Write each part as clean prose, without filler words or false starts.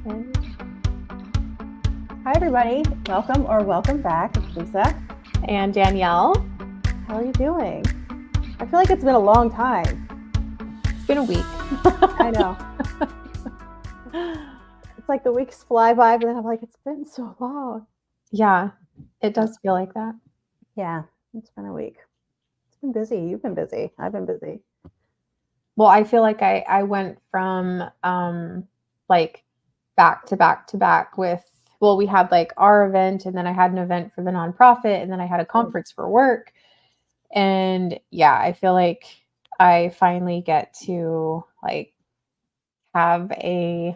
Hi, everybody. Welcome back. It's Lisa and Danielle. How are you doing? I feel like it's been a long time. It's been a week. I know. It's like the weeks fly by, but then I'm like, it's been so long. Yeah, it does feel like that. Yeah, it's been a week. It's been busy. You've been busy. I've been busy. Well, I feel like I went from like back to back with, well, we had like our event, and then I had an event for the nonprofit, and then I had a conference for work. And yeah, I feel like I finally get to like have a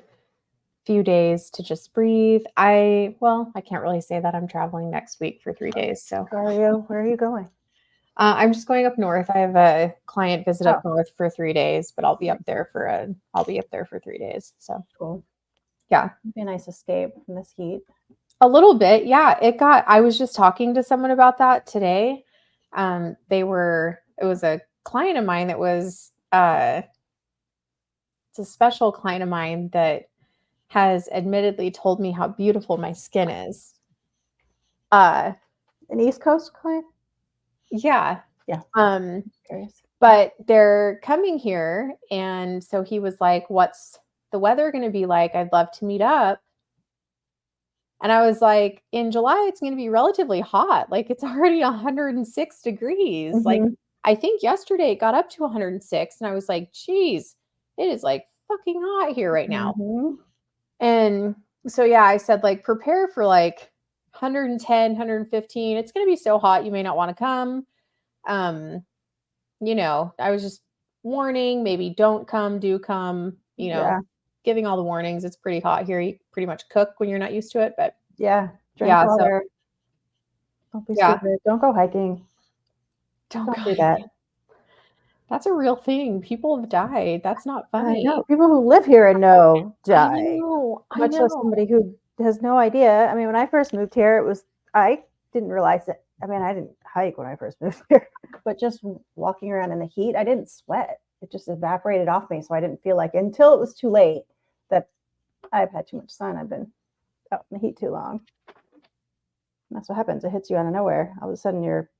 few days to just breathe. I can't really say that. I'm traveling next week for 3 days. So Where are you going? I'm just going up north. I have a client visit up north for 3 days, but I'll be up there for 3 days. So cool. Yeah. It'd be a nice escape from this heat. A little bit. Yeah. I was just talking to someone about that today. It was a client of mine that was, it's a special client of mine that has admittedly told me how beautiful my skin is. An East Coast client? Yeah. Yeah. Curious. But they're coming here, and so he was like, "What's the weather going to be like? I'd love to meet up." And I was like, "In July, it's going to be relatively hot. Like it's already 106 degrees. Mm-hmm. Like I think yesterday it got up to 106, and I was like, "Geez, it is like fucking hot here right now." Mm-hmm. And so yeah, I said like prepare for like 110, 115. It's going to be so hot you may not want to come. I was just warning, maybe don't come, do come, giving all the warnings. It's pretty hot here. You pretty much cook when you're not used to it, but drink water. So, don't be stupid. Don't go hiking. Don't do that. That's a real thing. People have died. That's not funny. I know. People who live here and know die. I know. Much less somebody who has no idea. I mean, when I first moved here, I didn't realize it. I mean, I didn't hike when I first moved here, but just walking around in the heat, I didn't sweat. It just evaporated off me. So I didn't feel like, until it was too late, that I've had too much sun. I've been out in the heat too long. And that's what happens. It hits you out of nowhere. All of a sudden, you're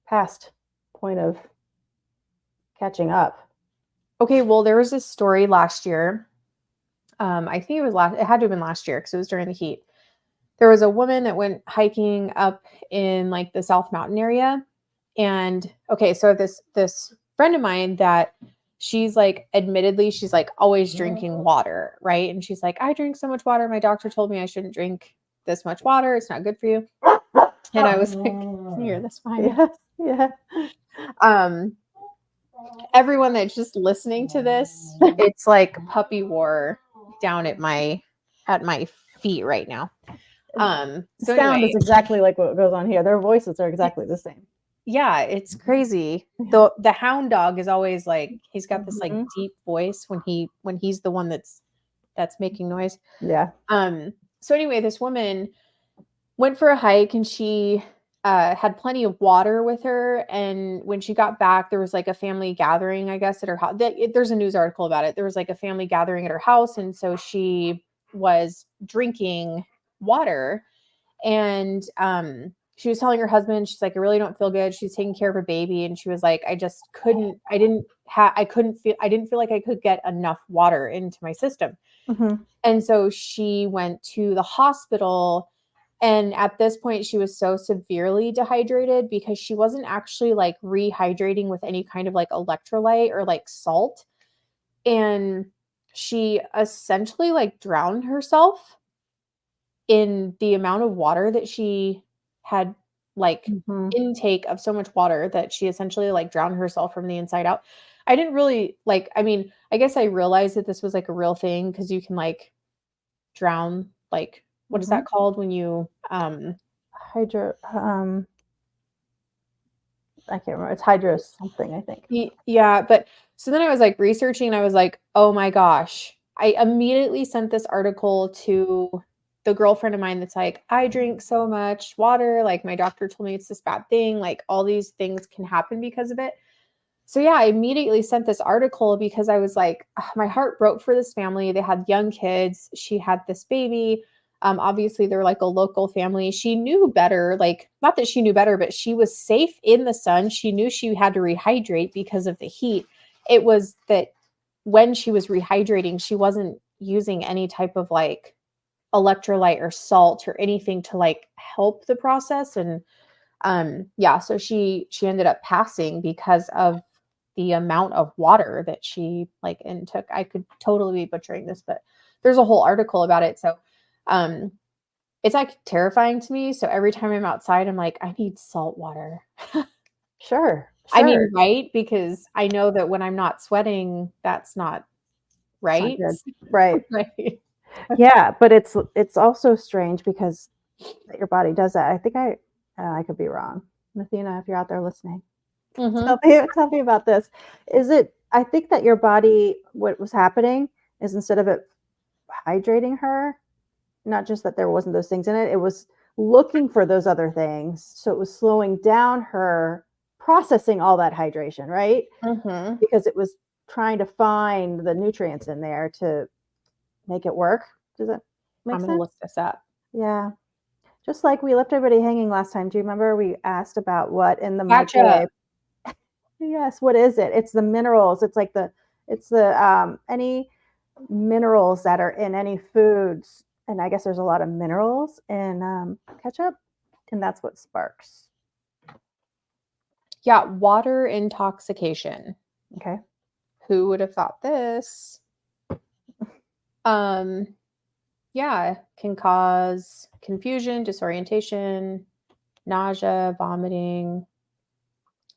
past point of catching up. Okay, well, there was this story last year. I think it had to have been last year because it was during the heat. There was a woman that went hiking up in like the South Mountain area. And okay, so this friend of mine that she's like, admittedly, she's like always drinking water, right? And she's like, I drink so much water. My doctor told me I shouldn't drink this much water. It's not good for you. And I was like, can you hear this fine? Yeah. Everyone that's just listening to this, it's like puppy war down at my feet right now. So sound is exactly like what goes on here. Their voices are exactly the same. Yeah, it's crazy. The hound dog is always like, he's got this like deep voice when he's the one that's making noise. Yeah. So anyway, this woman went for a hike, and she had plenty of water with her. And when she got back, there was like a family gathering, I guess, at her house. There's a news article about it. There was like a family gathering at her house. And so she was drinking water, and she was telling her husband, she's like, I really don't feel good. She's taking care of a baby. And she was like, I didn't feel like I could get enough water into my system. Mm-hmm. And so she went to the hospital. And at this point, she was so severely dehydrated because she wasn't actually like rehydrating with any kind of like electrolyte or like salt. And she essentially like drowned herself in the amount of water that she had, like intake of so much water that she essentially like drowned herself from the inside out. I didn't really I guess I realized that this was like a real thing because you can like drown, like, what is that called when you hydro I can't remember. It's hydro something, I think. Yeah, but so then I was like researching, and I was like, oh my gosh. I immediately sent this article to the girlfriend of mine that's like, I drink so much water. Like my doctor told me it's this bad thing. Like all these things can happen because of it. So yeah, I immediately sent this article because I was like, my heart broke for this family. They had young kids. She had this baby. Obviously, they're like a local family. She knew better, like, not that she knew better, but she was safe in the sun. She knew she had to rehydrate because of the heat. It was that when she was rehydrating, she wasn't using any type of like electrolyte or salt or anything to like help the process. And yeah, so she ended up passing because of the amount of water that she like intook. I could totally be butchering this, but there's a whole article about it. So um it's like terrifying to me. So every time I'm outside, I'm like, I need salt water. Sure, I mean, sure. right? Because I know that when I'm not sweating, that's not It's not right. good. Right. Right. Yeah, but it's also strange because that your body does that. I think I could be wrong. Athena, if you're out there listening, Hmm. tell me about this. Is it I think that your body what was happening is instead of it hydrating her, not just that there wasn't those things in it, it was looking for those other things. So it was slowing down her processing all that hydration, right? Hmm. Because it was trying to find the nutrients in there to make it work. Does that I'm make gonna sense? look this up. Yeah. Just like we left everybody hanging last time. Do you remember we asked about what in the Gotcha. microwave? Yes, what is it? It's the minerals. It's the any minerals that are in any foods. And I guess there's a lot of minerals in ketchup, and that's what sparks. Yeah, water intoxication. Okay. Who would have thought this? Um, yeah, can cause confusion, disorientation, nausea, vomiting,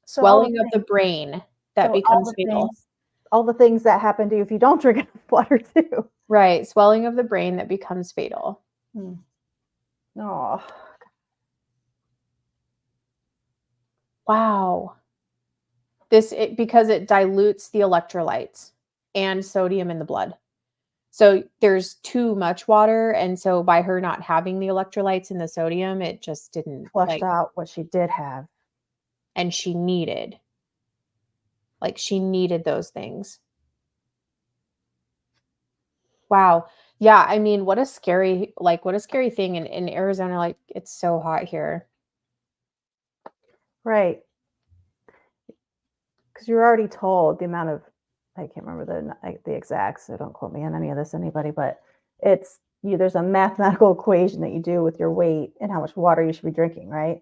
So all the swelling of the things. brain that So becomes fatal. all the things that happen to you if you don't drink enough water too. Right, swelling of the brain that becomes fatal. Hmm. Oh, Wow. Because it dilutes the electrolytes and sodium in the blood. So there's too much water, and so by her not having the electrolytes and the sodium, it just didn't flushed like, out what she did have. and she needed those things. Wow. Yeah, I mean, what a scary thing in Arizona, like it's so hot here. Right. Because you're already told the amount of I can't remember the exact, so don't quote me on any of this, anybody, but it's you there's a mathematical equation that you do with your weight and how much water you should be drinking, right?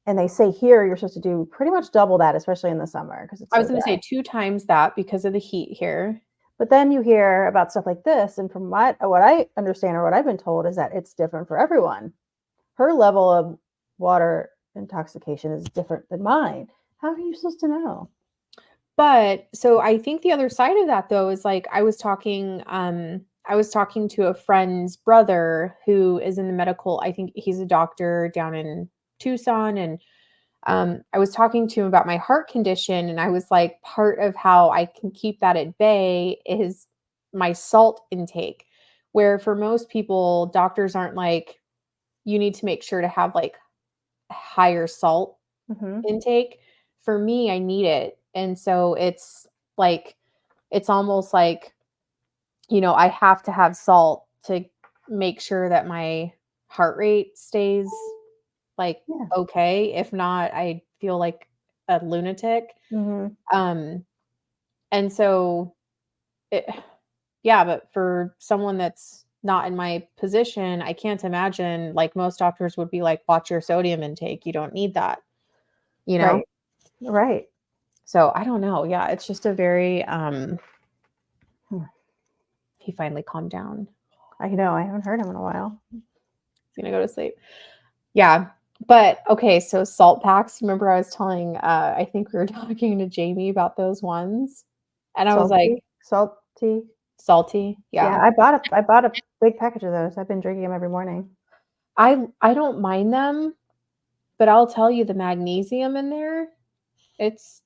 And they say here you're supposed to do pretty much double that, especially in the summer because it's I was so gonna say dry. 2 times that because of the heat here. But then you hear about stuff like this, and from what I understand or what I've been told is that it's different for everyone. Her level of water intoxication is different than mine. How are you supposed to know? But so I think the other side of that though is like I was talking to a friend's brother who is in the medical, I think he's a doctor down in Tucson, and I was talking to him about my heart condition, and I was like, part of how I can keep that at bay is my salt intake. Where for most people, doctors aren't like, you need to make sure to have like higher salt Mhm. intake. For me, I need it. And so like, it's almost like, I have to have salt to make sure that my heart rate stays like Yeah. okay. If not, I feel like a lunatic. Mhm. Um, and so it, yeah, but for someone that's not in my position, I can't imagine like most doctors would be like, watch your sodium intake. You don't need that, you know? Right. Right. So I don't know. Yeah, it's just a very Hmm. he finally calmed down. I know, I haven't heard him in a while. He's gonna go to sleep. Yeah. But okay, so salt packs. Remember I was telling I think we were talking to Jamie about those ones. And I was like, Salty? Salty? salty. Yeah, Yeah. I bought a big package of those. I've been drinking them every morning. I don't mind them, but I'll tell you the magnesium in there, it's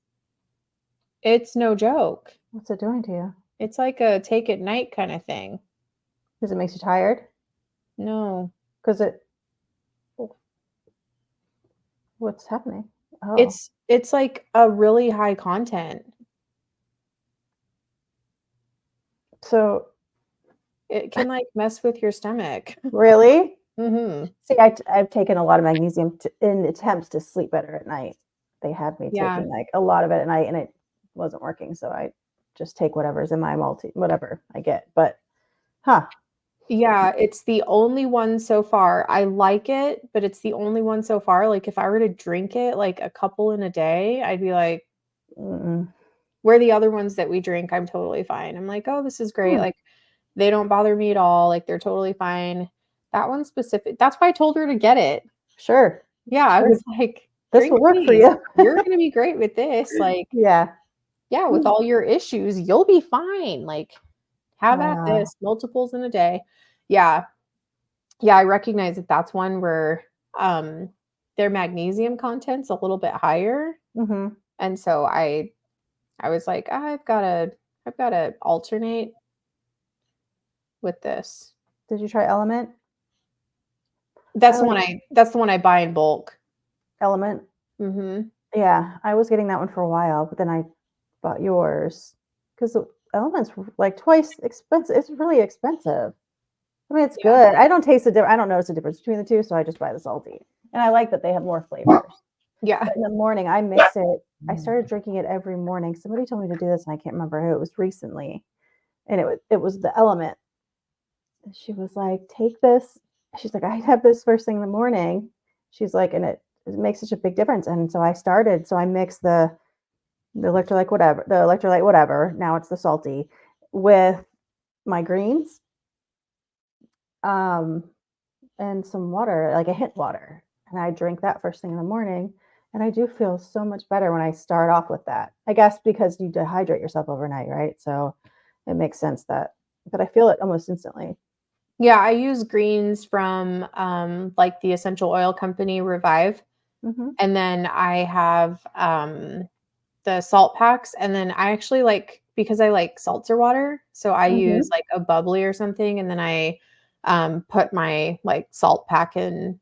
it's no joke. What's it doing to you? It's like a take at night kind of thing. Because it makes you tired? No. Because it what's happening? Oh. It's It's like a really high content. So It can like mess with your stomach. really, Mhm. see, I've taken a lot of magnesium in attempts to sleep better at night. They had me Yeah. taking like a lot of it at night, and it wasn't working. So I just take whatever's in my whatever I get. But huh, Yeah, it's the only one so far. I like it, but it's the only one so far. Like if I were to drink it like a couple in a day, I'd be like, mm-mm. where the other ones that we drink, I'm totally fine. I'm like, oh, this is great. Hmm, Like they don't bother me at all. Like they're totally fine. That one specific. That's why I told her to get it. sure, Yeah, I sure, was like, this drink will work for these. you. You're gonna be great with this. Like, Yeah. yeah, with Mm. all your issues, you'll be fine. Like, have at Wow. this, multiples in a day. Yeah. Yeah, I recognize that that's one where um their magnesium content's a little bit higher. Hmm. And so I was like, I've gotta alternate with this. Did you try Element? I That's the like one I buy in bulk. Element. Mhm. Yeah, I was getting that one for a while, but then I bought yours because the Element's like twice expensive. It's really expensive. I mean, it's Yeah. good. I don't taste the difference. I don't notice the difference between the two, so I just buy the salty. And I like that they have more flavors. Yeah. But in the morning, I mix it. I started drinking it every morning. Somebody told me to do this, and I can't remember who it was recently. And it was the Element. And she was like, "Take this." She's like, "I have this first thing in the morning." She's like, "And it makes such a big difference." And so I started. So I mixed the electrolyte whatever. Now it's the salty with my greens, um, and some water, like a hint water. And I drink that first thing in the morning. And I do feel so much better when I start off with that. I guess because you dehydrate yourself overnight, right? So it makes sense but I feel it almost instantly. Yeah, I use greens from like the essential oil company Revive. Hmm. And then I have the salt packs, and then I actually like because I like seltzer water, so I use Hmm. like a bubbly or something, and then I put my like salt pack in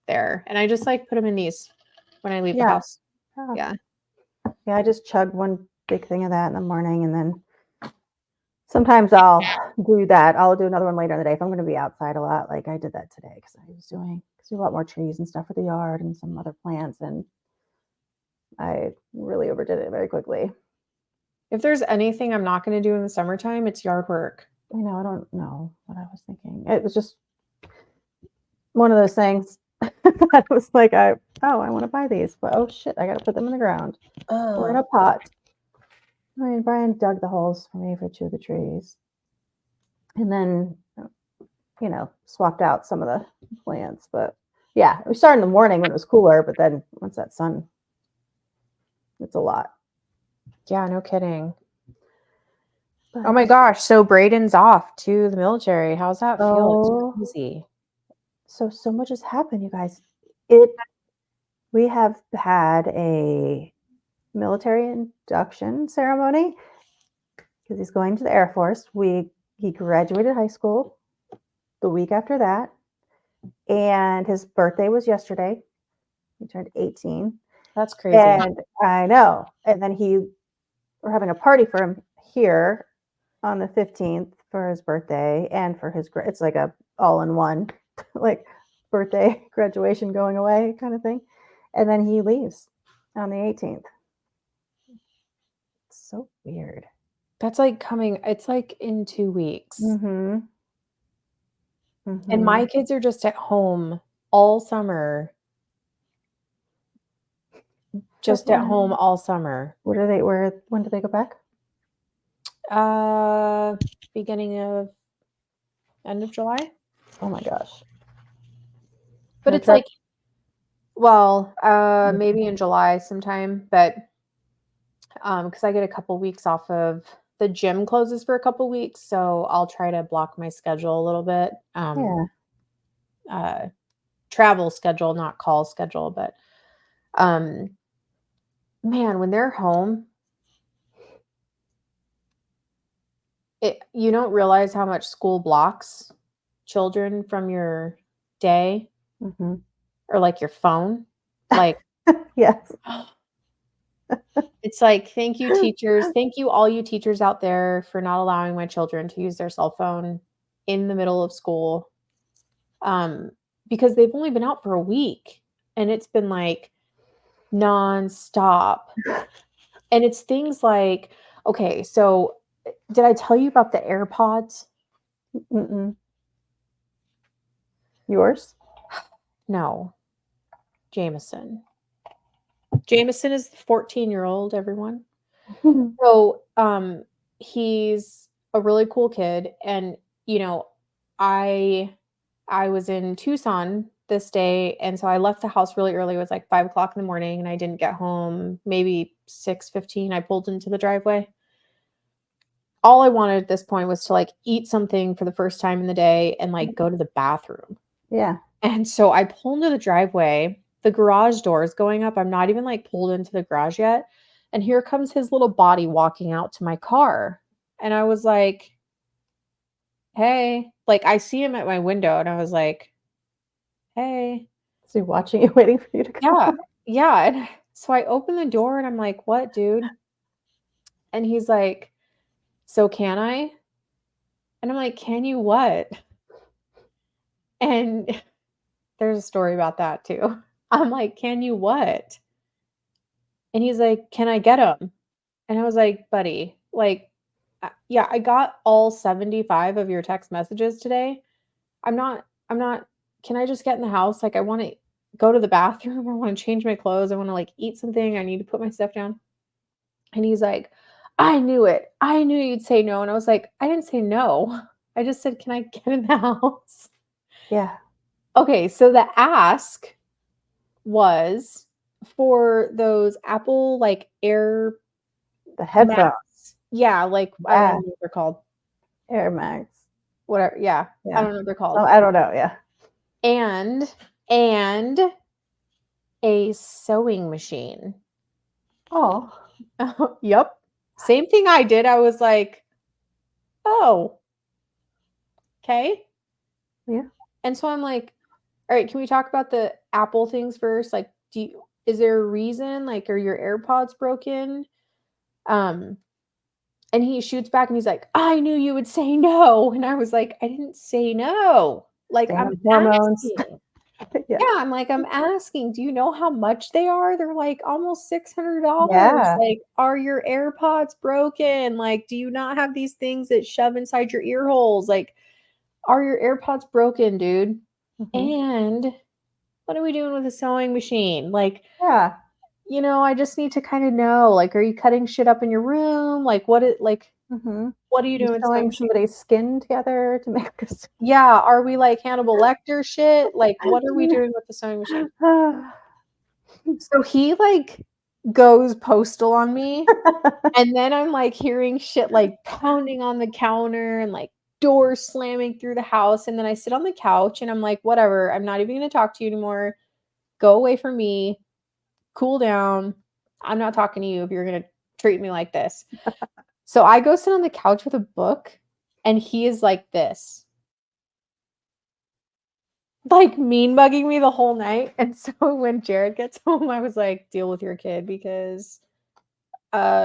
there, and I just like put them in these when I leave the Yeah. house. Yeah. Yeah. Yeah. I just chug one big thing of that in the morning, and then sometimes I'll do that. I'll do another one later in the day if I'm going to be outside a lot. Like I did that today because we have a lot more trees and stuff for the yard and some other plants, and I really overdid it very quickly. If there's anything I'm not going to do in the summertime, it's yard work. I know, I don't know what I was thinking. It was just one of those things that was like, I want to buy these, but oh shit, I got to put them in the ground or in Ugh. a pot. I mean, Brian dug the holes for me for two of the trees, and then swapped out some of the plants. But yeah, we started in the morning when it was cooler, but then once that sun, it's a lot. Yeah, no kidding. Oh But my gosh, so Braden's off to the military. How's that feel? It's oh, crazy. so much has happened, you guys. It We have had a military induction ceremony because he's going to the Air Force. He graduated high school the week after that, and his birthday was yesterday. He turned 18, That's crazy. and I know. And then we're having a party for him here on the 15th for his birthday and for it's like a all in one like birthday, graduation, going away kind of thing. And then he leaves on the 18th. It's so weird. That's like coming, it's like in 2 weeks. Mhm. And my Mhm. kids are just at home all summer, That's just at home fine. all summer. When do they go back? Uh, beginning of end of July. Oh my gosh. But No it's trip? like, well, Mm. maybe in July sometime, but because I get a couple weeks off of the gym closes for a couple weeks, so I'll try to block my schedule a little bit. Yeah. Uh, travel schedule, not call schedule, but um, man, when they're home, you don't realize how much school blocks children from your day Mhm. or like your phone. Like, Yes. It's like, thank you, teachers. Thank you, all you teachers out there, for not allowing my children to use their cell phone in the middle of school. Because they've only been out for a week and it's been like nonstop. And it's things like, okay, so did I tell you about the AirPods? Mm-mm. Yours? No. Jameson. Jameson is the 14-year-old, everyone. So, he's a really cool kid, and, you know, I was in Tucson this day, and so I left the house really early. It was like 5 o'clock in the morning, and I didn't get home maybe 6:15. I pulled into the driveway. All I wanted at this point was to, like, eat something for the first time in the day and, like, go to the bathroom. Yeah. And so I pull into the driveway, the garage door is going up, I'm not even, like, pulled into the garage yet, and here comes his little body walking out to my car, and I was like, "Hey." Like, I see him at my window, and I was like, "Hey." So you're watching it, waiting for you to come. Yeah, yeah, and so I open the door, and I'm like, "What, dude?" And he's like, "So can I?" And I'm like, "Can you what?" And there's a story about that too. I'm like, "Can you what?" And he's like, "Can I get him?" And I was like, "Buddy, like, yeah, I got all 75 of your text messages today. I'm not can I just get in the house? Like, I wanna go to the bathroom, I wanna change my clothes, I wanna, like, eat something, I need to put my stuff down." And he's like, "I knew it. I knew you'd say no." And I was like, "I didn't say no. I just said, 'Can I get in the house?'" Yeah. Okay, so the ask was for those Apple, like, Air The Max. headphone. Yeah, like, I don't Yeah. know what they're called. Air Max. Whatever, yeah, I Yeah. don't know what they're So called. I don't know. Yeah. And and a sewing machine. Oh. Yep. Same thing I did, I was like, "Oh, okay." Yeah. And so I'm like, "Alright, can we talk about the Apple things first? Like, is there a reason? Like, are your AirPods broken?" Um, and he shoots back and he's like, "I knew you would say no." And I was like, "I didn't say no. Like, I'm Damn hormones. asking." Yeah. Yeah, I'm like, "I'm asking, do you know how much they are? They're, like, almost $600. Yeah. Like, are your AirPods broken? Like, do you not have these things that shove inside your ear holes? Like, are your AirPods broken, dude? Mhm. And what are we doing with a sewing machine? Like, Yeah. I just need to kinda know, like, are you cutting shit up in your room? Like, Mhm. what are you You doing with the sewing sewing machine?" somebody's skin together to make this. Yeah, are we like Hannibal Lecter shit? Like, what are we doing with the sewing machine? So he, like, goes postal on me, and then I'm, like, hearing shit, like, pounding on the counter and, like, doors slamming through the house, and then I sit on the couch and I'm like, "Whatever, I'm not even gonna talk to you anymore. Go away from me. Cool down. I'm not talking to you if you're gonna treat me like this." So I go sit on the couch with a book, and he is like this, like, mean mugging me the whole night, and so when Jared gets home, I was like, "Deal with your kid," because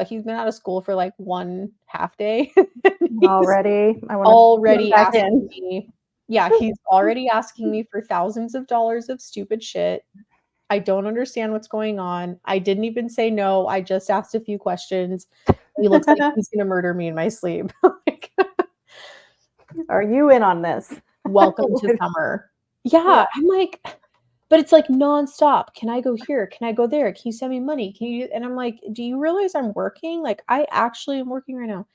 he's been out of school for, like, 1 half day. He's Already. I wanna get him already back asking in. me. Yeah, he's already asking me for thousands of dollars of stupid shit. I don't understand what's going on. I didn't even say no, I just asked a few questions. He looks like he's gonna murder me in my sleep. Like, Are you in on this? welcome to summer. Yeah. Yeah, I'm like, but it's, like, nonstop. "Can I go here? Can I go there? Can you send me money? Can you," and I'm like, "Do you realize I'm working? Like, I actually am working right now."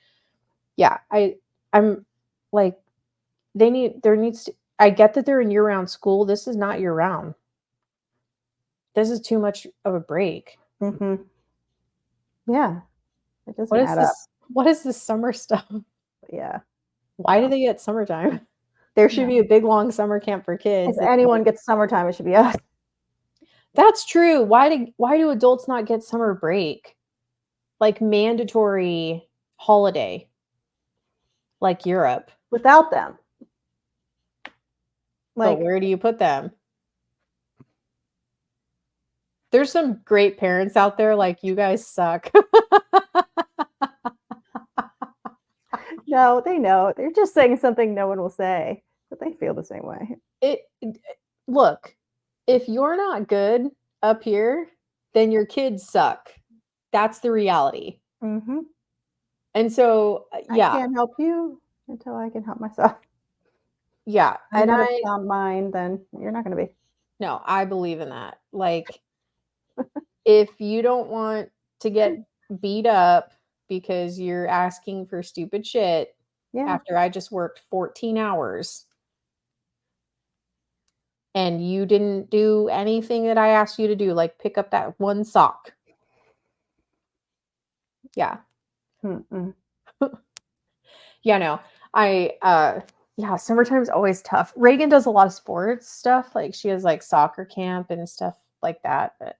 Yeah, I'm like, there needs to I get that they're in year-round school, this is not year-round. This is too much of a break. Mhm. Yeah. It doesn't What is add up. this summer stuff? Yeah. Why do No. they get summertime? There should No. be a big, long summer camp for If kids, and, like, anyone gets summertime, it should be us. that's true. Why do adults not get summer break? Like, mandatory holiday, like Europe. Without them. But Like, where do you put them? There's some great parents out there, like, you guys suck. No, they know. They're just saying something no one will say, but they feel the same way. Look, if you're not good up here, then your kids suck. That's the reality. Mhm. And so, I can't help you until I can help myself. yeah, I'm and not of sound mind, then you're not gonna be. no, I believe in that. Like, if you don't want to get beat up because you're asking for stupid shit Yeah. after I just worked 14 hours and you didn't do anything that I asked you to do, like pick up that one sock. Yeah. Mm-mm. Yeah, no. Yeah, summertime's always tough. Reagan does a lot of sports stuff. Like she has like soccer camp and stuff like that. But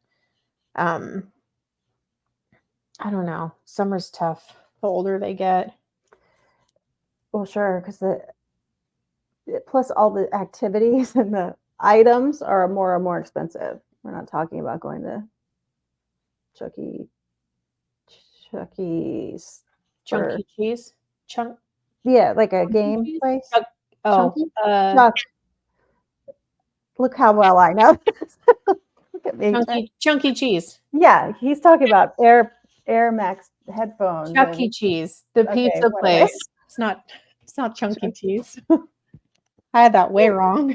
um I don't know. Summer's tough the older they get. Well, sure, 'cause plus all the activities and the items are more and more expensive. We're not talking about going to Chuck E. Chucky's for Chunky cheese? Chunk yeah, like a chunky game cheese? place. Chuck oh, Chunky? uh Chuck. Look how well I know this. Look at me. chunky cheese. Yeah, he's talking about Air Max headphones Chuck E. and Cheese, the okay, pizza whatever. place. It's not chunky Chunky. cheese. I had that way wrong.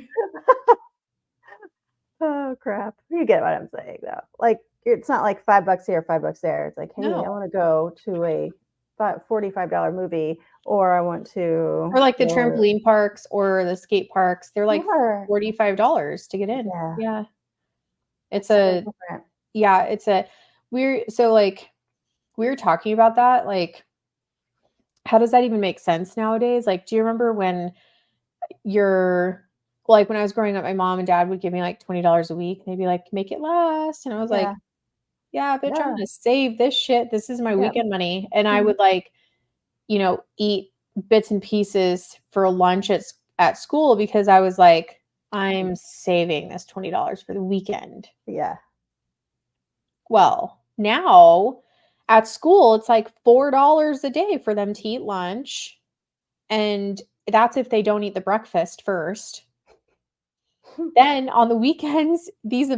Oh crap. You get what I'm saying though. Like it's not like $5 here, $5 there. It's like, hey, I No. want to go to a $45 movie, or I want to Or like the go trampoline parks or the skate parks. They're like sure. $45 to get in. Yeah, Yeah. It's so a different. yeah, it's a we're so like we were talking about that. Like, how does that even make sense nowadays? Like, do you remember when you're like when I was growing up, my mom and dad would give me like $20 a week. They'd be like, make it last. And I was like, Yeah, yeah, bitch, I'm yeah, gonna save this shit. This is my yeah. weekend money. And I Mhm. would like, eat bits and pieces for lunch at school because I was like, I'm saving this $20 for the weekend. Yeah. Well, now at school, it's like $4 a day for them to eat lunch. And that's if they don't eat the breakfast first. Then on the weekends, these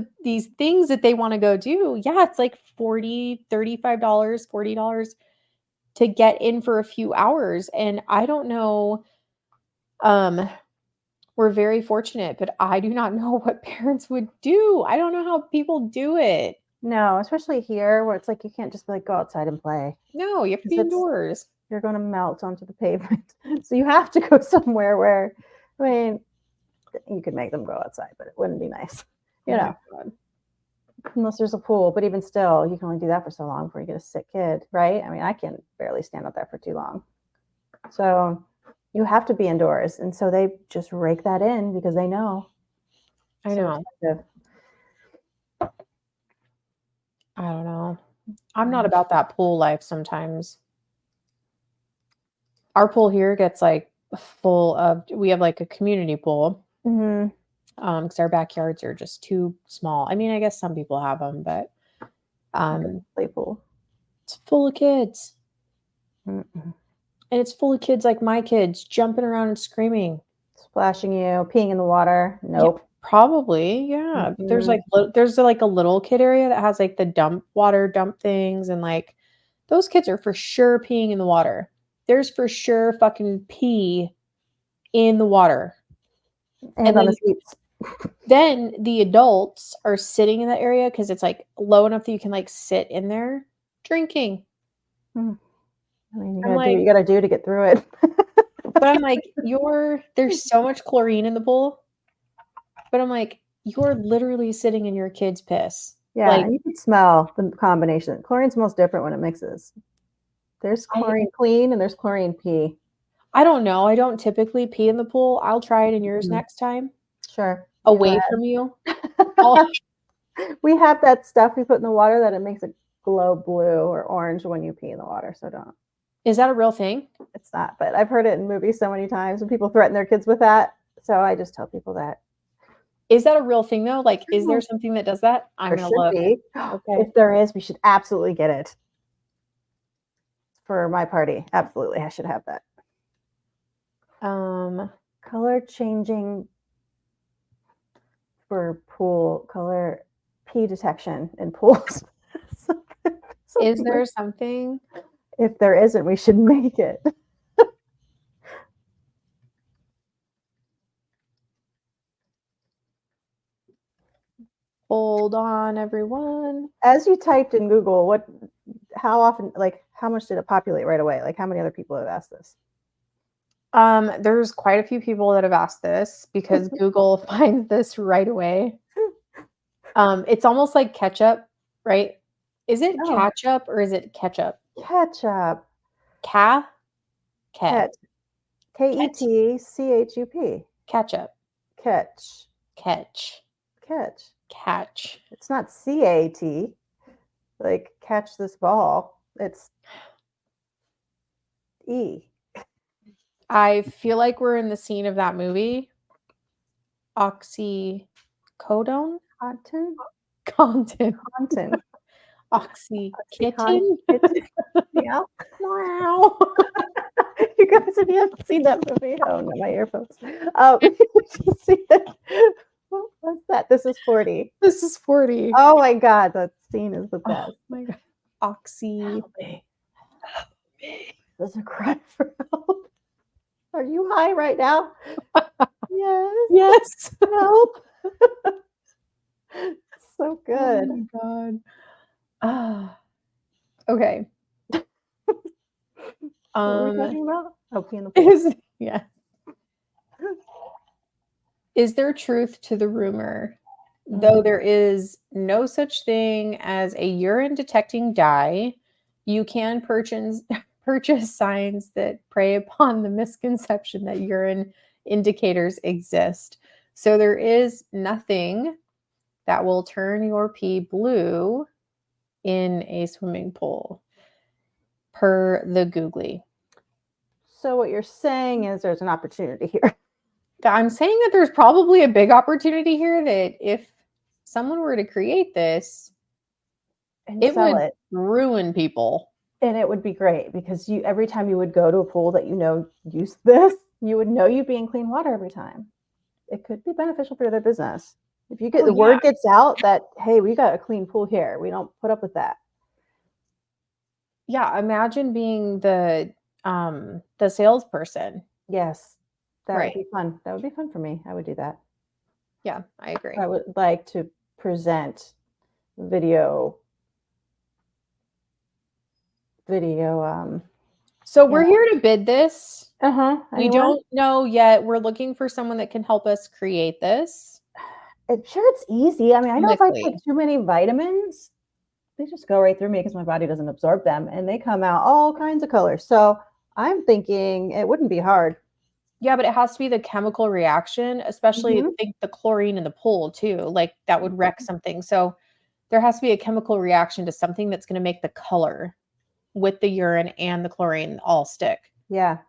things that they want to go do, yeah, it's like $35, $40 to get in for a few hours. And I don't know, um, we're very fortunate, but I do not know what parents would do. I don't know how people do it. No, especially here where it's like you can't just like go outside and play No, you have to be because it's indoors. you're going to melt onto the pavement. So you have to go somewhere where, I mean, you could make them go outside, but it wouldn't be nice, Oh you my know, God. unless there's a pool. But even still, you can only do that for so long before you get a sick kid, right? I mean, I can barely stand out there for too long. So you have to be indoors. And so they just rake that in because they know. I So know. expensive. I don't know. I'm not about that pool life sometimes. Our pool here gets like full of, we have like a community pool. Mm-hmm. Because our backyards are just too small. I mean, I guess some people have them, but Play pool. it's full of kids. Mm-mm. And it's full of kids like my kids jumping around and screaming. Splashing you, peeing in the water. Yeah, Nope. probably. Yeah. But there's like Mm-mm. there's like a little kid area that has like the water dump things, and like those kids are for sure peeing in the water. There's for sure fucking pee in the water. And And on the seats. then the adults are sitting in that area because it's like low enough that you can like sit in there drinking. Mm. I mean, you I'm gotta do what like, you gotta do to get through it. but I'm like, there's so much chlorine in the pool. But I'm like, you're literally sitting in your kid's piss. Yeah, Like, and you can smell the combination. Chlorine smells different when it mixes. There's I chlorine clean and there's chlorine pee. I don't know. I don't typically pee in the pool. I'll try it in yours Mhm. next time. Sure. You go Away from you. I'll ahead. We have that stuff we put in the water that it makes it glow blue or orange when you pee in the water. So don't. Is that a real thing? It's not, but I've heard it in movies so many times when people threaten their kids with that. So I just tell people that Is that a real thing though? Like, is there Oh, something that does that? I'm there gonna should look. be. Okay. If there is, we should absolutely get it for my party. Absolutely, I should have that. Color changing for pool color pee detection in pools. Is there something? If there isn't, we should make it. Hold on, everyone. As you typed in Google, how often, like, how much did it populate right away? Like, how many other people have asked this? There's quite a few people that have asked this because Google finds this right away. It's almost like ketchup, right? Is it No, ketchup or is it ketchup? ketchup. Cat, Ket. Ketchup. ketchup, Catch. catch, Catch. catch. It's not CAT. Like, catch this ball. It's E. I feel like we're in the scene of that movie. Oxycodone? Content. Content. Content. Oxykitten? Yeah. Wow. You guys, if you haven't seen that movie, oh no, my earphones. You see that? What's that? This is 40. This is 40. Oh my god, that scene is the best. Oh my god. Oxy. Help me. Help me. There's a cry for help. Are you high right now? Yes. Yes. Help. So Oh good. my god. Ah. Okay. What were we talking about? Oh, pee in the pool. Yeah. Is there truth to the rumor? Though there is no such thing as a urine detecting dye, you can purchase signs that prey upon the misconception that urine indicators exist. So there is nothing that will turn your pee blue in a swimming pool, per the Googly. So what you're saying is there's an opportunity here. I'm saying that there's probably a big opportunity here that if someone were to create this, And it sell would it. ruin people. And it would be great because every time you would go to a pool that use this, you would know you'd be in clean water every time. It could be beneficial for their business. If you get word gets out that, hey, we got a clean pool here. We don't put up with that. Yeah, imagine being the salesperson. Yes. That Right. would be fun. That would be fun for me. I would do that. Yeah, I agree. I would like to present video. So we're here to bid this. We Anyone? don't know yet. We're looking for someone that can help us create this. I'm sure it's easy. I mean, I know if I Chemically. take too many vitamins, they just go right through me because my body doesn't absorb them and they come out all kinds of colors. So I'm thinking it wouldn't be hard. Yeah, but it has to be the chemical reaction, especially Mhm. think the chlorine in the pool too. Like that would wreck something. So there has to be a chemical reaction to something that's going to make the color with the urine and the chlorine all stick. Yeah.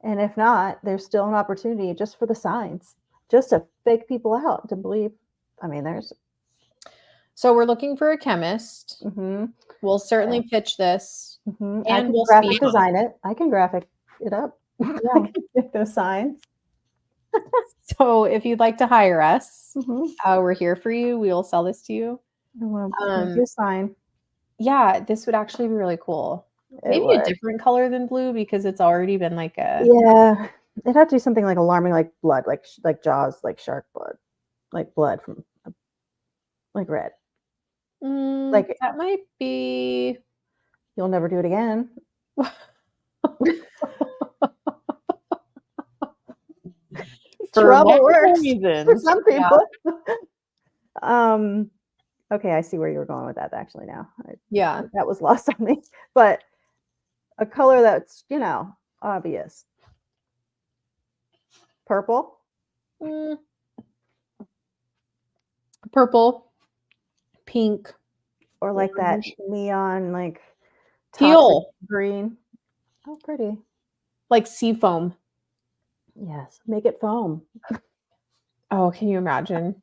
And if not, there's still an opportunity just for the signs, just to fake people out to believe. I mean, there's. So we're looking for a chemist. Mhm. We'll certainly pitch this, I and can we'll graphic speak on design it. I can graphic it up. Yeah, make those signs. So if you'd like to hire us, Mhm. we're here for you. We will sell this to you. I want to make you a sign. Yeah, this would actually be really cool. It Maybe a would. different color than blue because it's already been like a Yeah, it had to be something like alarming, like blood, like Jaws, like shark blood, like blood from, like red. Like that might be you'll never do it again. for Trouble works reasons. for some people. Okay, I see where you were going with that. Actually, now, Yeah. that was lost on me. But a color that's obvious. Purple. Purple, pink, Or like that neon, like teal, green. Oh, pretty. like sea foam. Yes, make it foam. Oh, can you imagine?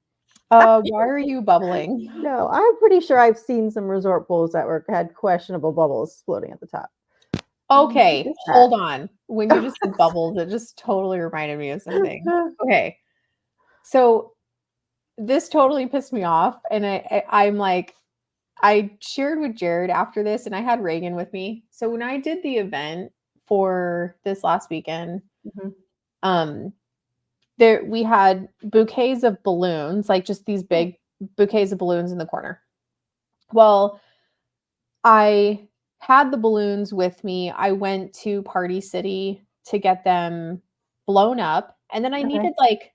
Why are you bubbling? No, I'm pretty sure I've seen some resort pools that had questionable bubbles floating at the top. What Okay, is that? hold on. When you just said bubbles, it just totally reminded me of something. Okay. So this totally pissed me off. And I'm like, I shared with Jared after this, and I had Reagan with me. So when I did the event for this last weekend, Mhm. um, there we had bouquets of balloons, like just these big bouquets of balloons in the corner. Well, I had the balloons with me. I went to Party City to get them blown up, and then I Okay. needed like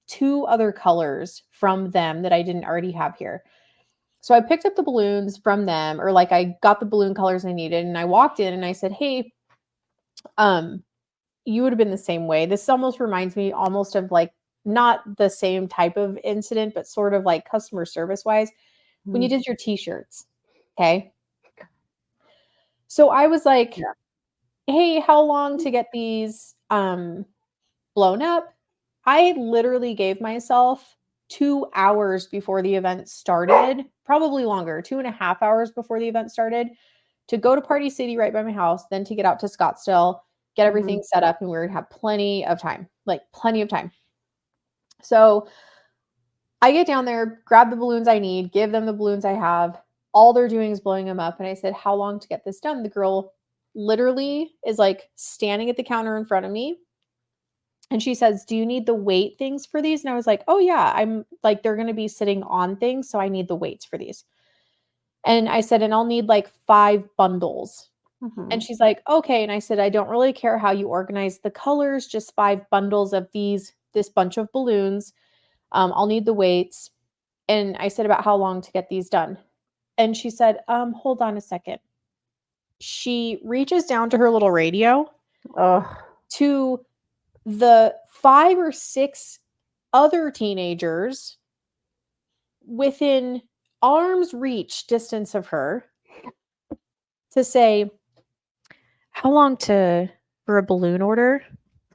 two other colors from them that I didn't already have here. So I picked up the balloons from them, or like I got the balloon colors I needed, and I walked in and I said, "Hey, um, you would have been the same way. This almost reminds me almost of like not the same type of incident, but sort of like customer service wise when you Mhm. did your t-shirts." Okay. So I was like, Yeah. "Hey, how long to get these blown up?" I literally gave myself 2 hours before the event started, probably longer, 2.5 hours before the event started, to go to Party City right by my house, then to get out to Scottsdale, get everything Mhm. set up, and we were gonna have plenty of time, like plenty of time. So I get down there, grab the balloons I need, give them the balloons I have. All they're doing is blowing them up. And I said, "How long to get this done?" The girl literally is like standing at the counter in front of me. And she says, "Do you need the weight things for these?" And I was like, "Oh, yeah. I'm like, they're going to be sitting on things. So I need the weights for these." And I said, "And I'll need like 5 bundles." And Mhm. she's like, "Okay." And I said, "I don't really care how you organize the colors, just 5 bundles of this bunch of balloons. I'll need the weights." And I said, "About how long to get these done?" And she said, hold on a second. She reaches down to her little radio Oh, to the 5 or 6 other teenagers within arm's reach distance of her to say, "How long to for a balloon order?"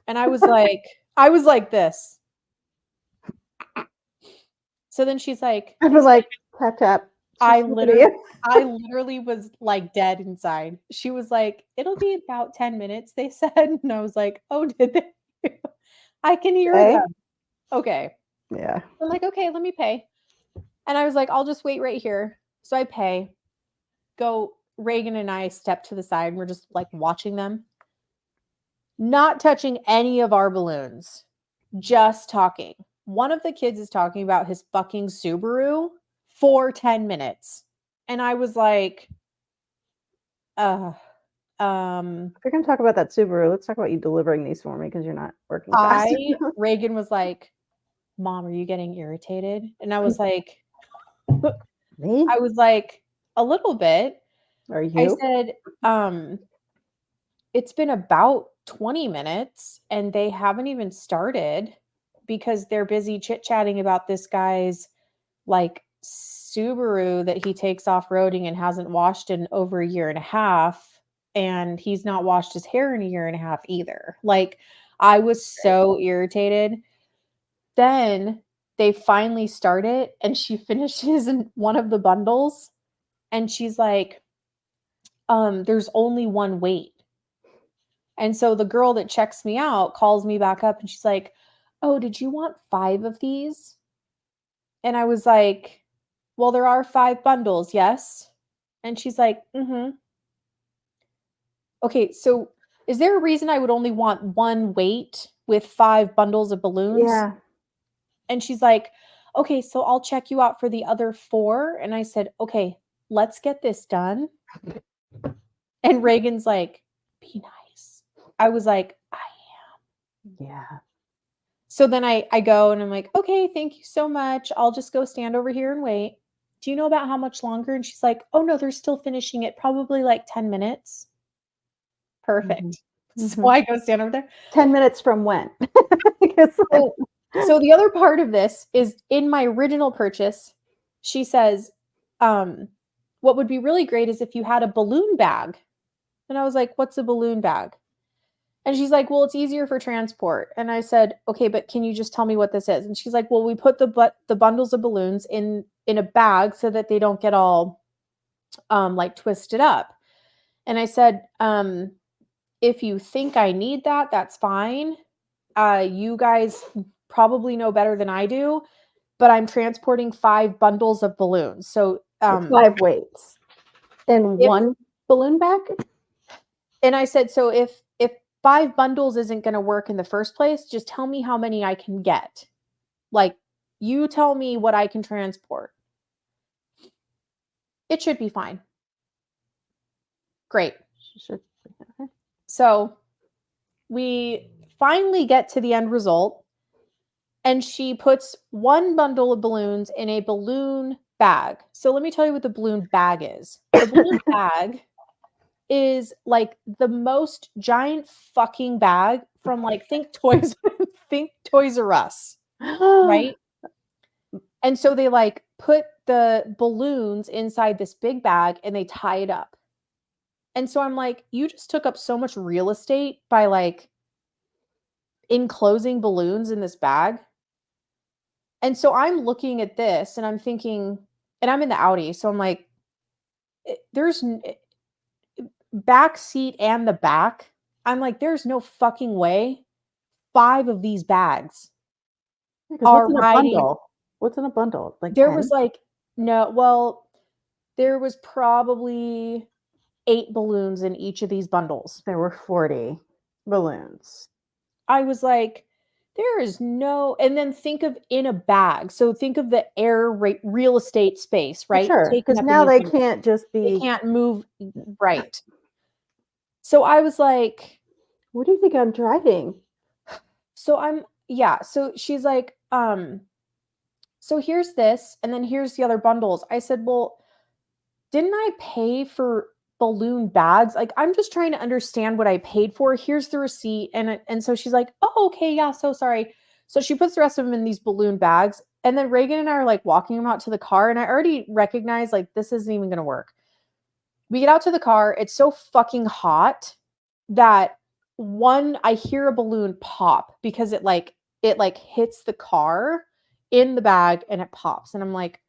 And I was like this. So then she's like, I was like, tap tap. I She's looking at literally you. I literally was, like, dead inside. She was like, "It'll be about 10 minutes," they said, and I was like, "Oh, did they?" I can hear Okay. them. Okay. Yeah. I'm like, "Okay, let me pay." And I was like, "I'll just wait right here." So I pay, go Reagan and I step to the side, and we're just, like, watching them, not touching any of our balloons, just talking. One of the kids is talking about his fucking Subaru for 10 minutes, and I was like, "Ugh." If you're gonna talk about that Subaru, let's talk about you delivering these for me because you're not working fast. Reagan was like, "Mom, are you getting irritated?" And Me? I was like, "A little bit." Are I you? said, "It's been about 20 minutes and they haven't even started because they're busy chit-chatting about this guy's like Subaru that he takes off-roading and hasn't washed in over a year and a half, and he's not washed his hair in a year and a half either." Like, I was so irritated. Then they finally start it, and she finishes in one of the bundles, and she's like, "There's only one weight." And so the girl that checks me out calls me back up, and she's like, "Oh, did you want 5 of these?" And I was like, "Well, there are 5 bundles, yes?" And she's like, "Mhm." "Okay, so is there a reason I would only want 1 weight with 5 bundles of balloons?" Yeah. And she's like, "Okay, so I'll check you out for the other 4." And I said, "Okay, let's get this done." And Reagan's like, "Be nice." I was like, "I am." Yeah. So then I go and I'm like, "Okay, thank you so much. I'll just go stand over here and wait. Do you know about how much longer?" And she's like, "Oh, no, they're still finishing it, probably like 10 minutes." Mhm. Perfect. So Mhm. I go stand over there. 10 minutes from when? Guess when? So so the other part of this is in my original purchase, she says, "What would be really great is if you had a balloon bag." And I was like, "What's a balloon bag?" And she's like, well, it's easier for transport. And I said, okay, but can you just tell me what this is? And she's like, well, we put the bundles of balloons in a bag so that they don't get all like twisted up. And I said, if you think I need that, that's fine. You guys probably know better than I do, but I'm transporting 5 bundles of balloons. So It's 5 weights in if, one balloon bag. and I said, so if 5 bundles isn't going to work in the first place, just tell me how many I can get. Like, you tell me what I can transport. It should be fine. Great. Okay. So we finally get to the end result, and she puts 1 bundle of balloons in a balloon bag. So let me tell you what the balloon bag is. The balloon bag is like the most giant fucking bag from like think Toys R Us, right? And so they like put the balloons inside this big bag and they tie it up. And so I'm like, you just took up so much real estate by like enclosing balloons in this bag. And so I'm looking at this and I'm thinking, and I'm in the Audi, so I'm like, there's back seat and the back. I'm like, there's no fucking way 5 of these bags are What's in a riding. bundle? What's in a bundle? Like There 10? was like, no, well, there was probably 8 balloons in each of these bundles. There were 40 balloons. I was like, there is no, and then think of in a bag. So think of the air real estate space, right? Sure, Taken because up in now these they bundles. can't just They be. can't move, right? So I was like, What do you think I'm driving? so she's like, so here's this, and then here's the other bundles. I said, well, didn't I pay for balloon bags? Like, I'm just trying to understand what I paid for. Here's the receipt. And so she's like, oh, okay, yeah, so sorry. So she puts the rest of them in these balloon bags. And then Reagan and I are like walking them out to the car. And I already recognize like this isn't even gonna work. We get out to the car, it's so fucking hot that I hear a balloon pop because it hits the car in the bag and it pops. And I'm like,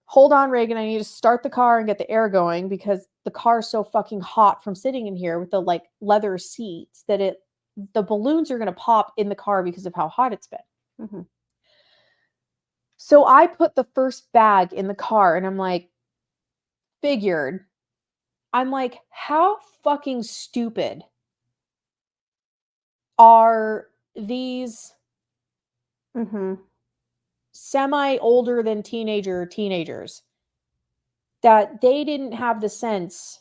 hold on, Reagan, I need to start the car and get the air going because the car is so fucking hot from sitting in here with the like leather seats that the balloons are going to pop in the car because of how hot it's been. Mm-hmm. So I put the first bag in the car and I'm like, figured. I'm like, how fucking stupid are these semi older than teenagers that they didn't have the sense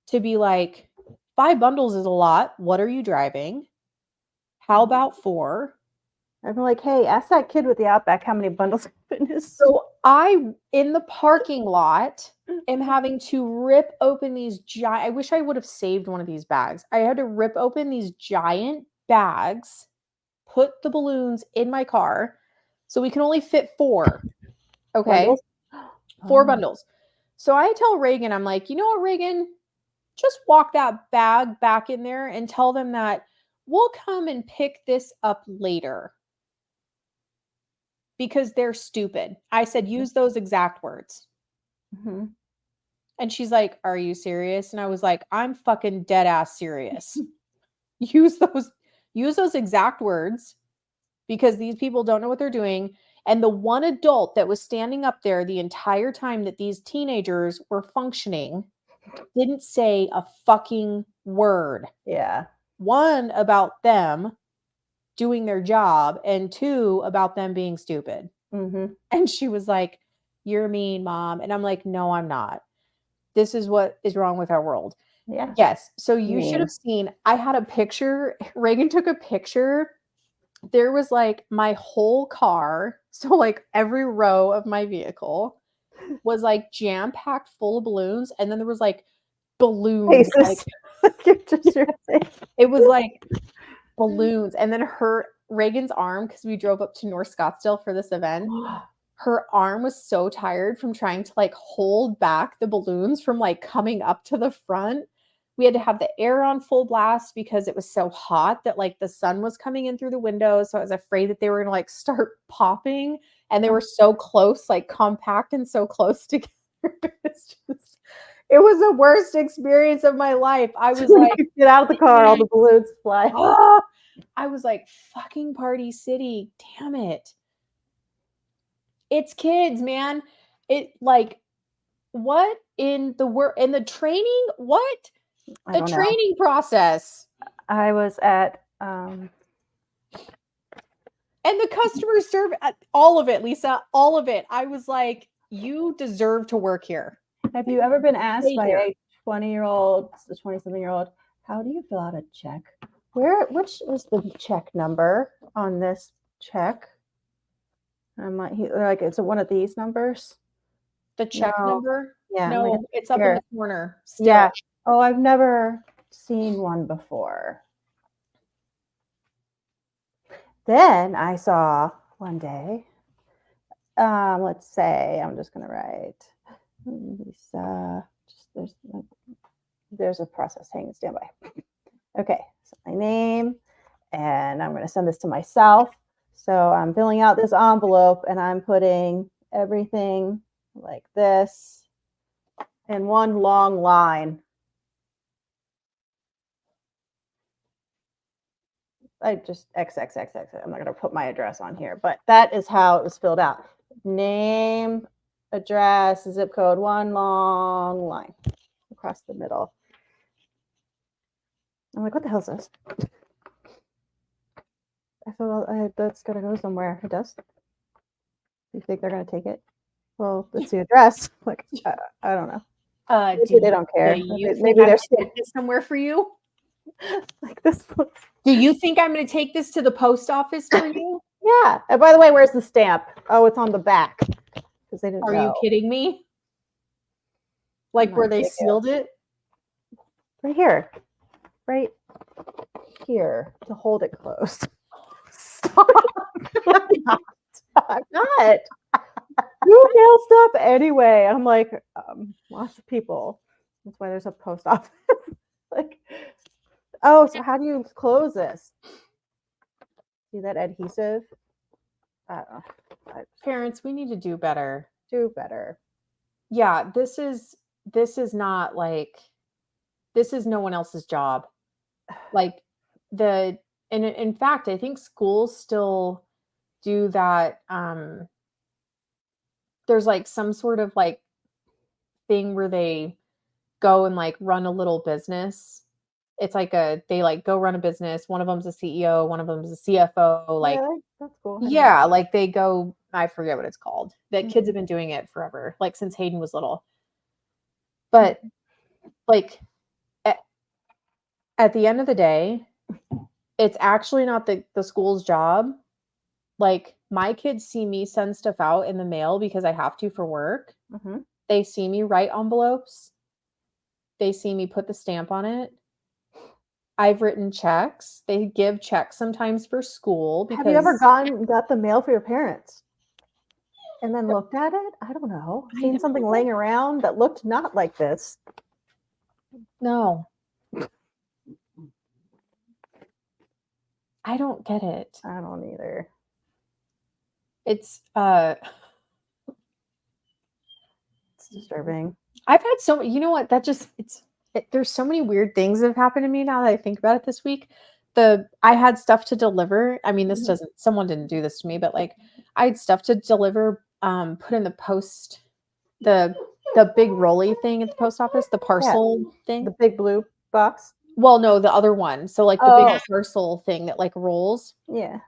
to be like, 5 bundles is a lot. What are you driving? How about 4? I'm like, hey, ask that kid with the Outback how many bundles in his. So I, in the parking lot, am having to rip open these giant. I wish I would have saved one of these bags. I had to rip open these giant bags, put the balloons in my car, so we can only fit 4. Okay, Bundles? 4 bundles. So I tell Reagan, I'm like, you know what, Reagan? Just walk that bag back in there and tell them that we'll come and pick this up later because they're stupid. I said, use those exact words. Mm-hmm. And she's like, are you serious? And I was like, I'm fucking dead ass serious. use those exact words because these people don't know what they're doing. And the one adult that was standing up there the entire time that these teenagers were functioning didn't say a fucking word. Yeah. 1, about them doing their job, and 2, about them being stupid. Mm-hmm. And she was like, you're mean, Mom. And I'm like, no, I'm not. This is what is wrong with our world. Yeah. Yes. So you should have seen, I had a picture. Reagan took a picture. There was like my whole car. So like every row of my vehicle was like jam packed full of balloons. And then there was like balloons. Faces. It was like balloons. And then Reagan's arm, because we drove up to North Scottsdale for this event, her arm was so tired from trying to like hold back the balloons from like coming up to the front We had to have the air on full blast because it was so hot that like the sun was coming in through the windows. So I was afraid that they were going to like start popping, and they were so close, like compact and so close together. It was the worst experience of my life. I was When like, you get out of the car, all the balloons fly. ah! I was like, fucking Party City, damn it. It's kids, man. It like, what in the world, in the training? What? I The don't know. training process. I was at And the customer service, all of it, Lisa, all of it. I was like, you deserve to work here. have you ever been asked Stay by here. a 20-year-old, a 20-something-year-old, how do you fill out a check? Which was the check number on this check? I'm like, it's one of these numbers. The check No. number? Yeah. I'm like, No, it's up in here. the corner still. Yeah. Oh, I've never seen one before. Then I saw one day, let's say, I'm just going to write Lisa, just there's a process. Hang stand by. Okay, so my name, and I'm going to send this to myself. So I'm filling out this envelope and I'm putting everything like this in one long line. I just XXXX. I'm not going to put my address on here, but that is how it was filled out. Name, address, zip code, one long line across the middle. I'm like, what the hell is this? I thought that's going to go somewhere. It does? You think they're going to take it? Well, it's the address. Like, I don't know. Maybe they don't care. Maybe they're take this somewhere for you. Like this. Do you think I'm going to take this to the post office for you? Yeah. And by the way, where's the stamp? Oh, it's on the back. Because they didn't know. Are you kidding me? Like where they sealed it? Right here. Right here to hold it closed. Stop. I'm not. You nail stuff anyway. I'm like, lots of people. That's why there's a post office. Like, oh, so how do you close this? See that adhesive? Parents, we need to do better. Do better. Yeah, this is not like, this is no one else's job. Like and in fact, I think schools still do that. There's like some sort of like thing where they go and like run a little business. It's like they like go run a business. One of them's a CEO, one of them's a CFO. Like, really? That's cool. Yeah, like they go, I forget what it's called. That kids Mhm. have been doing it forever, like since Hayden was little. But like at the end of the day, it's actually not the school's job. Like my kids see me send stuff out in the mail because I have to for work. Mm-hmm. They see me write envelopes. They see me put the stamp on it. I've written checks. They give checks sometimes for school because. Have you ever got the mail for your parents and then looked at it? I don't know. Seen something laying around that looked not like this. No. I don't get it. I don't either. It's disturbing. I've had you know what, there's so many weird things that have happened to me now that I think about it this week. I had stuff to deliver. I mean, someone didn't do this to me, but like I had stuff to deliver, put in the post, the big rolly thing at the post office, the parcel thing. The big blue box. Well, no, the other one. So like the big parcel thing that like rolls. Yeah.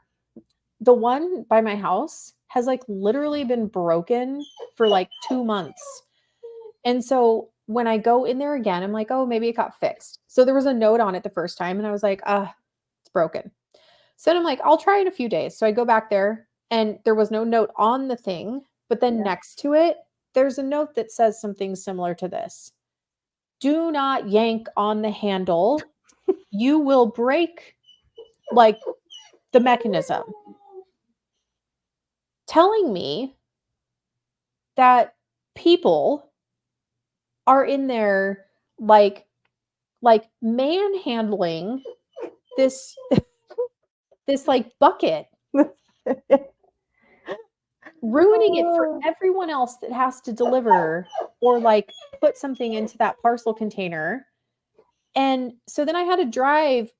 The one by my house has like literally been broken for like 2 months. And so when I go in there again, I'm like, oh, maybe it got fixed. So there was a note on it the first time and I was like, it's broken. So then I'm like, I'll try in a few days. So I go back there and there was no note on the thing, but then next to it, there's a note that says something similar to this. Do not yank on the handle. You will break like the mechanism. Telling me that people are in there like like manhandling this this like bucket, ruining it for everyone else that has to deliver or like put something into that parcel container. And so then I had to drive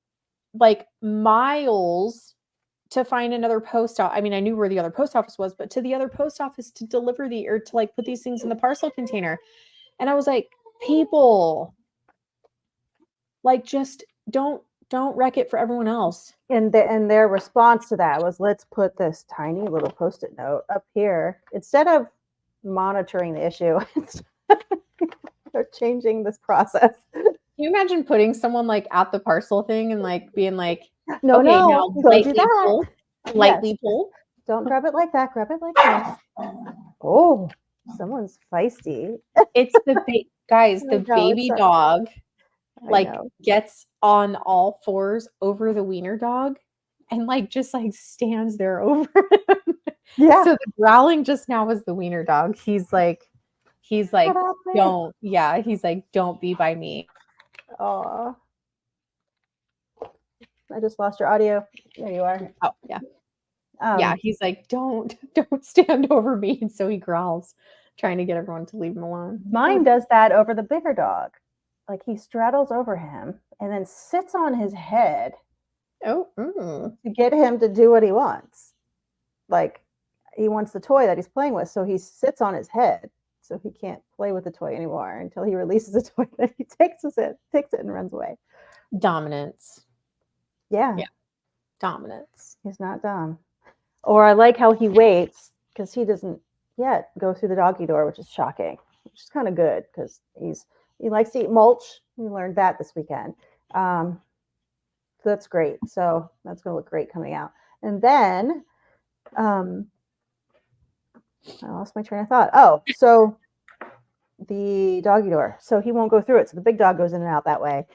like miles to find another post office. I mean, I knew where the other post office was, but to the other post office to deliver or to like put these things in the parcel container. And I was like, people, like, just don't wreck it for everyone else. And their response to that was, let's put this tiny little Post-it note up here instead of monitoring the issue. They're changing this process. Can you imagine putting someone like at the parcel thing and like being like, No, okay, no, now don't do that. Lightly Yes. pull. Don't grab it like that. Grab it like that. Oh, someone's feisty. It's the guys, the baby dog like gets on all fours over the wiener dog and like just like stands there over him. Yeah. So the growling just now was the wiener dog. He's like, don't, yeah, he's like, don't be by me. Oh, I just lost your audio. There you are. Oh, yeah. Yeah, he's like, don't stand over me. And so he growls, trying to get everyone to leave him alone. Mine does that over the bigger dog. Like he straddles over him and then sits on his head to get him to do what he wants. Like he wants the toy that he's playing with, so he sits on his head so he can't play with the toy anymore until he releases the toy. Then he takes it and runs away. Dominance. Yeah. Dominance. He's not dumb. Or I like how he waits because he doesn't yet go through the doggy door, which is shocking, which is kind of good because he likes to eat mulch. We learned that this weekend. So that's great. So that's going to look great coming out. And then I lost my train of thought. Oh, so the doggy door. So he won't go through it. So the big dog goes in and out that way.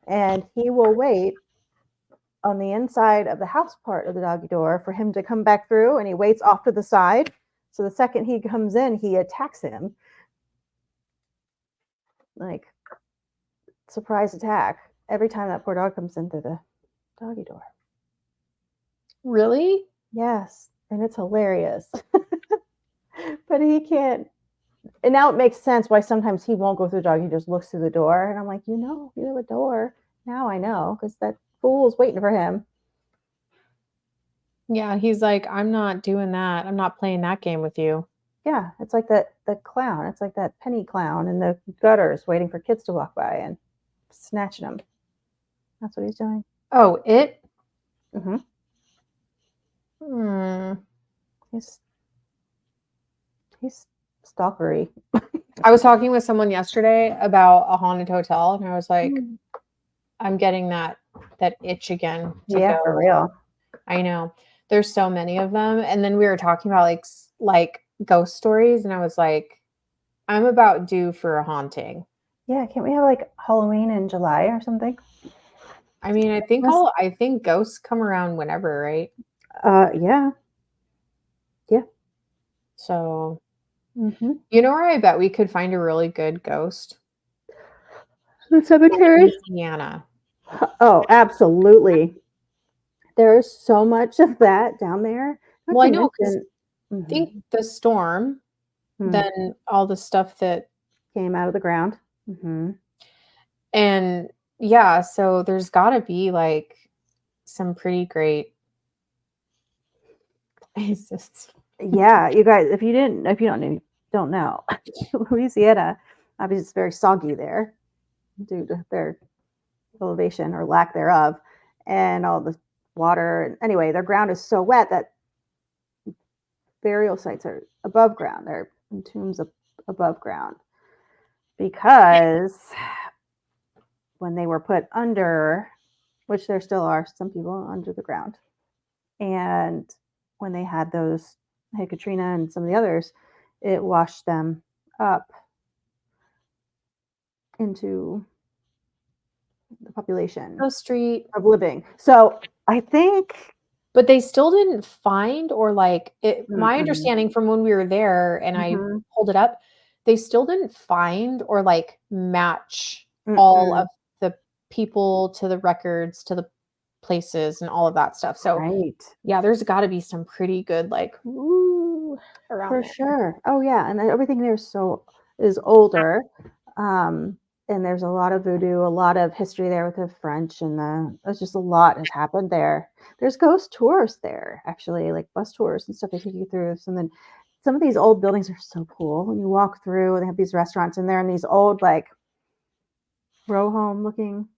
And he will wait on the inside of the house part of the doggy door for him to come back through, and he waits off to the side. So the second he comes in, he attacks him. Like, surprise attack every time that poor dog comes in through the doggy door. Really? Yes. And it's hilarious. But he can't. And now it makes sense why sometimes he won't go through the dog. He just looks through the door. And I'm like, you have a door. Now I know, because that fool's waiting for him. Yeah, he's like, I'm not doing that. I'm not playing that game with you. Yeah, it's like the clown. It's like that penny clown in the gutters waiting for kids to walk by and snatching them. That's what he's doing. Oh, it? Mm-hmm. He's stalkery. I was talking with someone yesterday about a haunted hotel, and I was like, I'm getting that itch again. Yeah, for real. I know. There's so many of them. And then we were talking about like ghost stories, and I was like, I'm about due for a haunting. Yeah, can't we have like Halloween in July or something? I mean, I think ghosts come around whenever, right? Yeah. Yeah. So, you know where I bet we could find a really good ghost? The cemetery? Louisiana. Oh, absolutely. There's so much of that down there. Well, I know, because I think the storm, then all the stuff that came out of the ground. And yeah, so there's got to be like some pretty great places. Yeah, you guys, if you don't know, Louisiana, obviously it's very soggy there due to their elevation or lack thereof, and all the water. Anyway, their ground is so wet that burial sites are above ground. They're in tombs above ground because when they were put under, which there still are some people under the ground, and when they had Katrina and some of the others, it washed them up into the population street of living. So I think, but they still didn't find, or like it. My understanding from when we were there, and I pulled it up, they still didn't find or like match all of the people to the records, to the places and all of that stuff. So Right. yeah, there's got to be some pretty good like woo around For there. sure. Oh yeah, and everything there is older. And there's a lot of voodoo, a lot of history there with the French and there's just a lot has happened there. There's ghost tours there, actually, like bus tours and stuff they take you through. Some of these old buildings are so cool. When you walk through, they have these restaurants in there and these old like row home looking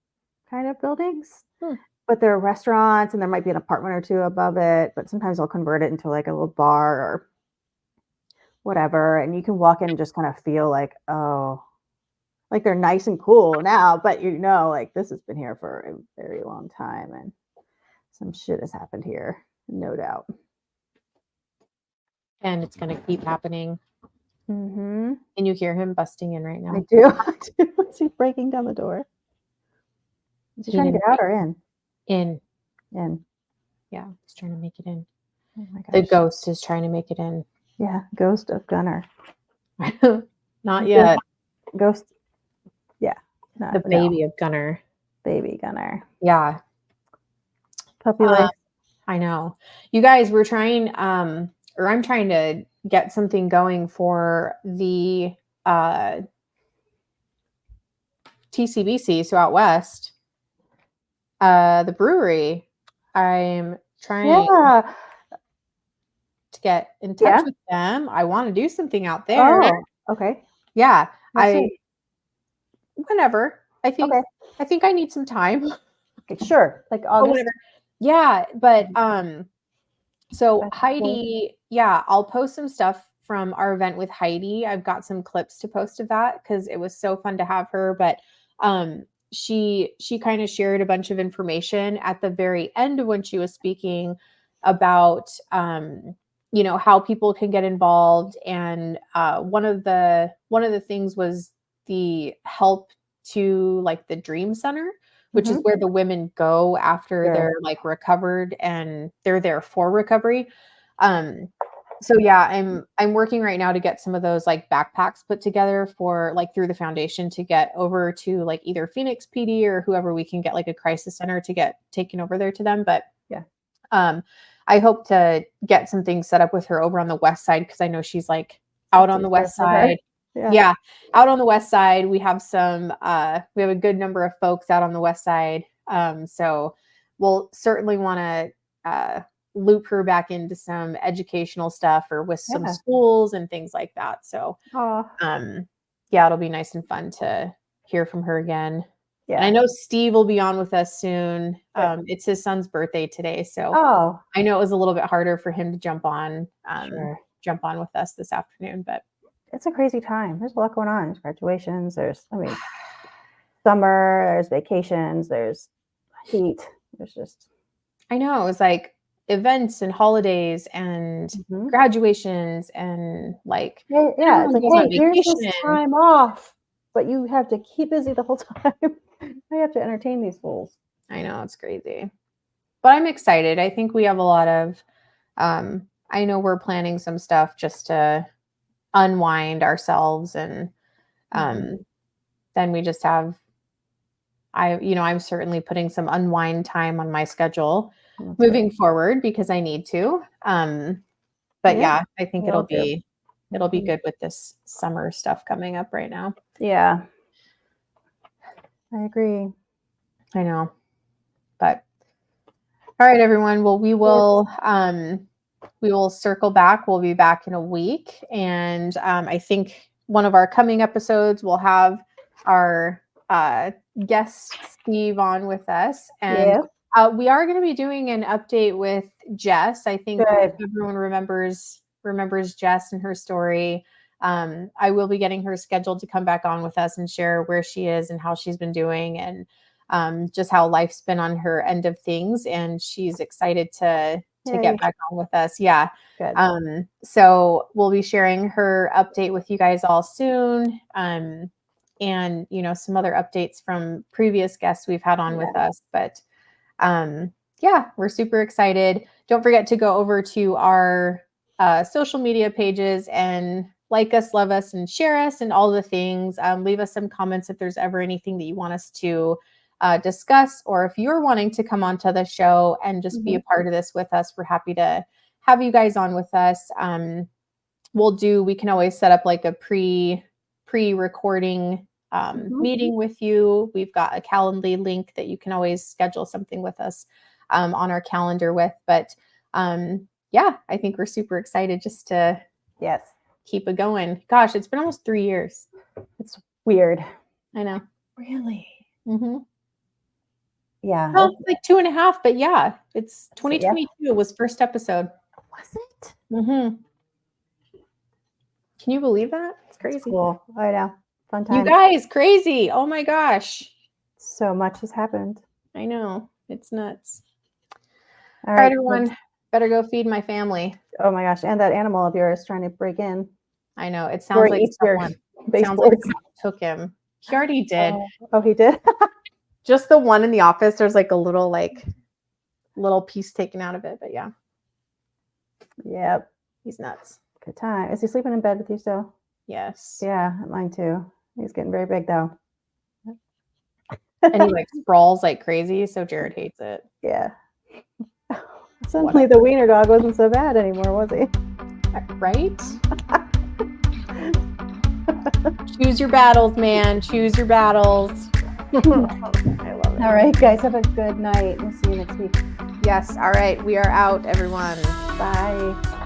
kind of buildings. Hmm. But they're restaurants and there might be an apartment or two above it, but sometimes they'll convert it into like a little bar or whatever. And you can walk in and just kind of feel like, oh, like they're nice and cool now, but like this has been here for a very long time and some shit has happened here, no doubt. And it's going to keep happening. Mm-hmm. And you hear him busting in right now. I do. I do. Is he breaking down the door? Is he trying to get out or in? In. In. Yeah, he's trying to make it in. Oh my gosh. The ghost is trying to make it in. Yeah, ghost of Gunner. Not yet. Ghost. Yeah. The baby of Gunner. Baby Gunner. Yeah. Puppy life. I know. You guys, we're trying, or I'm trying to get something going for the TCBC, so out west, the brewery. I'm trying to get in touch with them. I want to do something out there. Oh, okay. Yeah. Whenever. I think I need some time. Okay, sure. Like August. Yeah, but so Heidi, yeah, I'll post some stuff from our event with Heidi. I've got some clips to post of that because it was so fun to have her. But she kind of shared a bunch of information at the very end of when she was speaking about how people can get involved. And one of the things was the help to like the Dream Center, which is where the women go after they're like recovered and they're there for recovery. So yeah, I'm working right now to get some of those like backpacks put together for like through the foundation to get over to like either Phoenix PD or whoever we can get like a crisis center to get taken over there to them. But yeah, I hope to get some things set up with her over on the west side because I know she's like out on the west side. Yeah, out on the west side. We have we have a good number of folks out on the west side. So we'll certainly want to loop her back into some educational stuff or with some schools and things like that. So yeah, it'll be nice and fun to hear from her again. Yeah. And I know Steve will be on with us soon. It's his son's birthday today. So I know it was a little bit harder for him to jump on with us this afternoon, but it's a crazy time. There's a lot going on. There's graduations. Summer, there's vacations, there's heat. There's just. I know. It's like events and holidays and graduations and like. Yeah. It's like, hey, here's this time off, but you have to keep busy the whole time. I have to entertain these fools. I know. It's crazy. But I'm excited. I think we have a lot of, I know we're planning some stuff just to unwind ourselves and then we just have I'm certainly putting some unwind time on my schedule moving forward because I need to but yeah I think it'll be good with this summer stuff coming up right now. Yeah, I agree. I know. But all right, everyone, well we will circle back. We'll be back in a week. And I think one of our coming episodes will have our guest Steve on with us. And we are going to be doing an update with Jess. I think everyone remembers Jess and her story. I will be getting her scheduled to come back on with us and share where she is and how she's been doing and just how life's been on her end of things. And she's excited to get back on with us. Yeah. Good. So we'll be sharing her update with you guys all soon. And, some other updates from previous guests we've had on with us. But yeah, we're super excited. Don't forget to go over to our social media pages and like us, love us, and share us and all the things. Leave us some comments if there's ever anything that you want us to discuss, or if you're wanting to come onto the show and just be a part of this with us, we're happy to have you guys on with us. We can always set up like a pre-recording meeting with you. We've got a Calendly link that you can always schedule something with us on our calendar with. But yeah, I think we're super excited just to keep it going. Gosh, it's been almost 3 years. It's weird. I know. Really? Mm-hmm. Yeah. Well, it's like 2.5, but yeah, it's 2022 was first episode. Was it? Mm-hmm. Can you believe that? It's crazy. That's cool. I know. Fun time. You guys, crazy. Oh my gosh. So much has happened. I know. It's nuts. All right, everyone. Better go feed my family. Oh my gosh. And that animal of yours trying to break in. I know. It sounds like someone took him. He already did. Oh, he did? Just the one in the office. There's like a little piece taken out of it. But yeah. Yep. He's nuts. Good time. Is he sleeping in bed with you still? Yes. Yeah, mine too. He's getting very big though. And he like sprawls like crazy, so Jared hates it. Yeah. Suddenly the wiener dog wasn't so bad anymore, was he? Right? Choose your battles, man. Choose your battles. I love it. All right, guys, have a good night. We'll see you next week. Yes. All right. We are out, everyone. Bye.